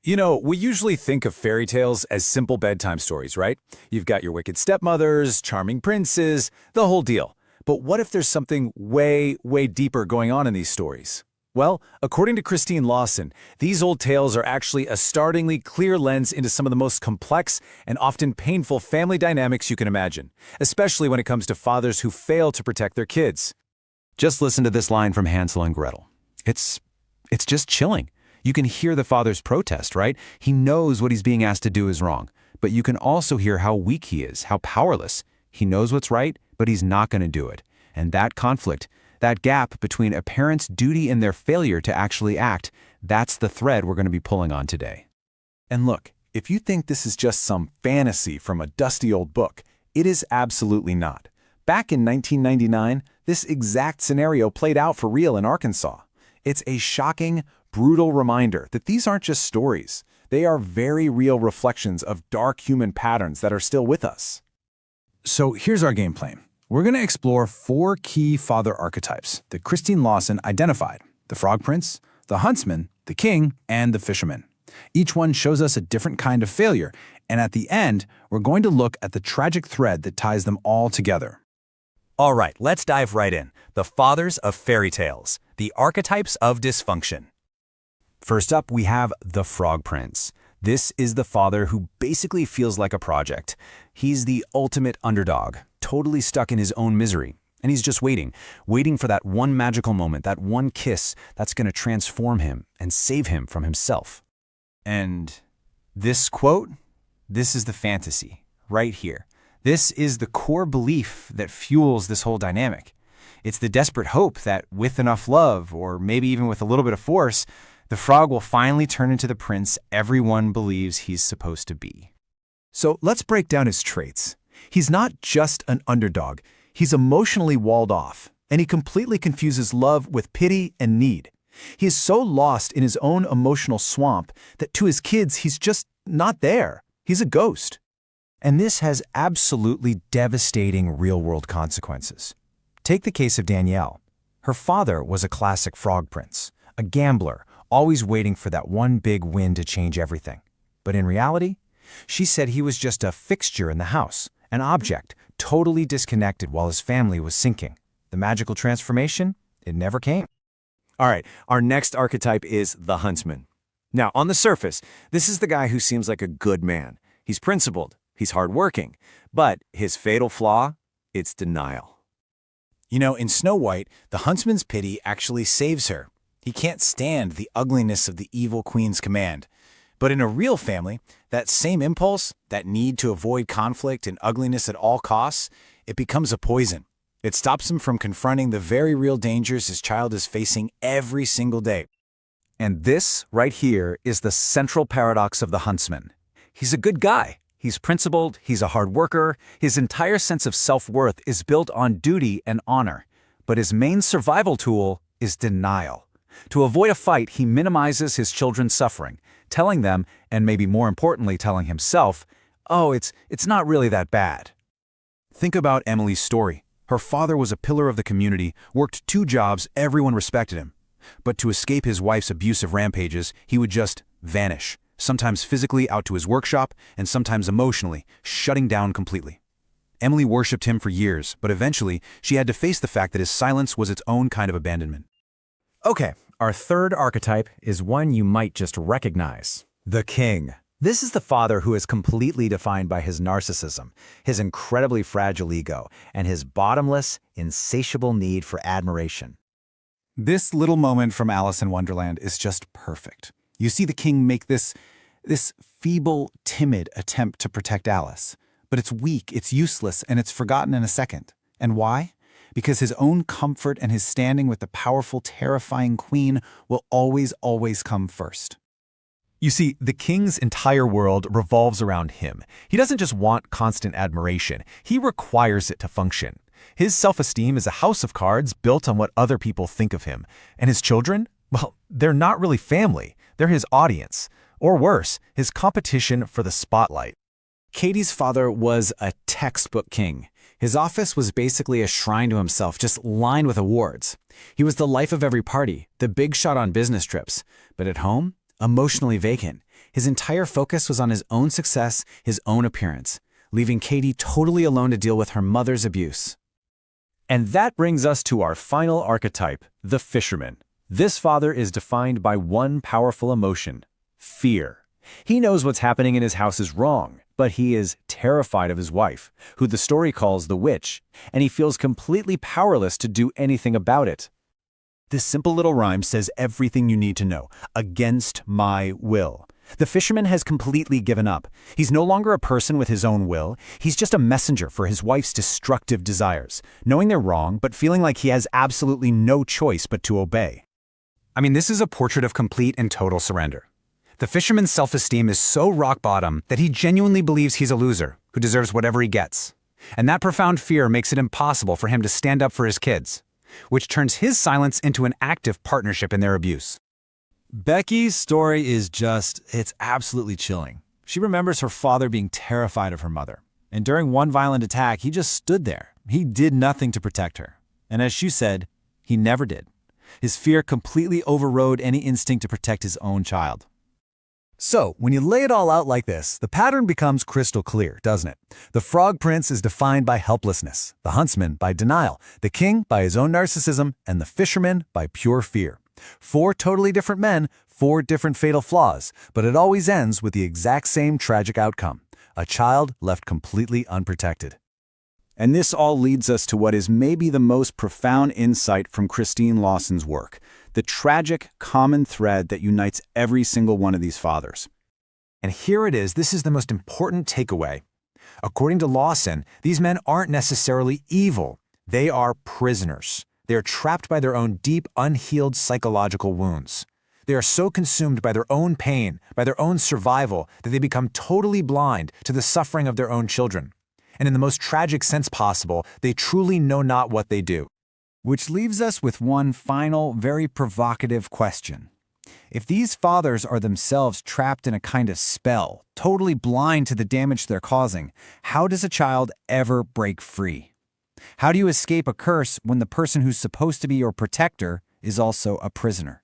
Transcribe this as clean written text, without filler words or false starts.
We usually think of fairy tales as simple bedtime stories, right? You've got your wicked stepmothers, charming princes, the whole deal. But what if there's something way, way deeper going on in these stories? Well, according to Christine Lawson, these old tales are actually a startlingly clear lens into some of the most complex and often painful family dynamics you can imagine, especially when it comes to fathers who fail to protect their kids. Just listen to this line from Hansel and Gretel. It's just chilling. You can hear the father's protest, right? He knows what he's being asked to do is wrong. But you can also hear how weak he is, how powerless. He knows what's right, but he's not going to do it. And that conflict, that gap between a parent's duty and their failure to actually act, that's the thread we're going to be pulling on today. And look, if you think this is just some fantasy from a dusty old book, it is absolutely not. Back in 1999, this exact scenario played out for real in Arkansas. It's a shocking, brutal reminder that these aren't just stories. They are very real reflections of dark human patterns that are still with us. So here's our game plan. We're going to explore 4 key father archetypes that Christine Lawson identified: the Frog Prince, the Huntsman, the King, and the Fisherman. Each one shows us a different kind of failure, and at the end, we're going to look at the tragic thread that ties them all together. All right, let's dive right in. The fathers of fairy tales, the archetypes of dysfunction. First up, we have the Frog Prince. This is the father who basically feels like a project. He's the ultimate underdog, totally stuck in his own misery. And he's just waiting for that one magical moment, that one kiss that's going to transform him and save him from himself. And this quote, this is the fantasy, right here. This is the core belief that fuels this whole dynamic. It's the desperate hope that with enough love, or maybe even with a little bit of force, the frog will finally turn into the prince everyone believes he's supposed to be. So let's break down his traits. He's not just an underdog. He's emotionally walled off, and he completely confuses love with pity and need. He is so lost in his own emotional swamp that to his kids, he's just not there. He's a ghost. And this has absolutely devastating real-world consequences. Take the case of Danielle. Her father was a classic frog prince, a gambler, always waiting for that one big win to change everything. But in reality, she said he was just a fixture in the house, an object, totally disconnected while his family was sinking. The magical transformation, it never came. All right, our next archetype is the Huntsman. Now, on the surface, this is the guy who seems like a good man. He's principled, he's hardworking, but his fatal flaw, it's denial. In Snow White, the huntsman's pity actually saves her. He can't stand the ugliness of the evil queen's command. But in a real family, that same impulse, that need to avoid conflict and ugliness at all costs, it becomes a poison. It stops him from confronting the very real dangers his child is facing every single day. And this, right here, is the central paradox of the huntsman. He's a good guy. He's principled, he's a hard worker, his entire sense of self-worth is built on duty and honor. But his main survival tool is denial. To avoid a fight, he minimizes his children's suffering, telling them, and maybe more importantly telling himself, oh, it's not really that bad. Think about Emily's story. Her father was a pillar of the community, worked 2 jobs, everyone respected him. But to escape his wife's abusive rampages, he would just vanish, sometimes physically out to his workshop, and sometimes emotionally, shutting down completely. Emily worshipped him for years, but eventually she had to face the fact that his silence was its own kind of abandonment. Okay, our third archetype is one you might just recognize. The King. This is the father who is completely defined by his narcissism, his incredibly fragile ego, and his bottomless, insatiable need for admiration. This little moment from Alice in Wonderland is just perfect. You see the king make this feeble, timid attempt to protect Alice. But it's weak, it's useless, and it's forgotten in a second. And why? Because his own comfort and his standing with the powerful, terrifying queen will always, always come first. You see, the king's entire world revolves around him. He doesn't just want constant admiration, he requires it to function. His self-esteem is a house of cards built on what other people think of him. And his children? Well, they're not really family. They're his audience. Or worse, his competition for the spotlight. Katie's father was a textbook king. His office was basically a shrine to himself, just lined with awards. He was the life of every party, the big shot on business trips. But at home, emotionally vacant. His entire focus was on his own success, his own appearance, leaving Katie totally alone to deal with her mother's abuse. And that brings us to our final archetype, the Fisherman. This father is defined by one powerful emotion: fear. He knows what's happening in his house is wrong, but he is terrified of his wife, who the story calls the witch, and he feels completely powerless to do anything about it. This simple little rhyme says everything you need to know. Against my will. The fisherman has completely given up. He's no longer a person with his own will. He's just a messenger for his wife's destructive desires, knowing they're wrong, but feeling like he has absolutely no choice but to obey. I mean, this is a portrait of complete and total surrender. The fisherman's self-esteem is so rock bottom that he genuinely believes he's a loser who deserves whatever he gets. And that profound fear makes it impossible for him to stand up for his kids, which turns his silence into an active partnership in their abuse. Becky's story is it's absolutely chilling. She remembers her father being terrified of her mother. And during one violent attack, he just stood there. He did nothing to protect her. And as she said, he never did. His fear completely overrode any instinct to protect his own child. So, when you lay it all out like this, the pattern becomes crystal clear, doesn't it? The Frog Prince is defined by helplessness, the Huntsman by denial, the King by his own narcissism, and the Fisherman by pure fear. 4 totally different men, 4 different fatal flaws, but it always ends with the exact same tragic outcome: a child left completely unprotected. And this all leads us to what is maybe the most profound insight from Christine Lawson's work, the tragic common thread that unites every single one of these fathers. And here it is, this is the most important takeaway. According to Lawson, these men aren't necessarily evil. They are prisoners. They are trapped by their own deep, unhealed psychological wounds. They are so consumed by their own pain, by their own survival, that they become totally blind to the suffering of their own children. And in the most tragic sense possible, they truly know not what they do. Which leaves us with one final, very provocative question. If these fathers are themselves trapped in a kind of spell, totally blind to the damage they're causing, how does a child ever break free? How do you escape a curse when the person who's supposed to be your protector is also a prisoner?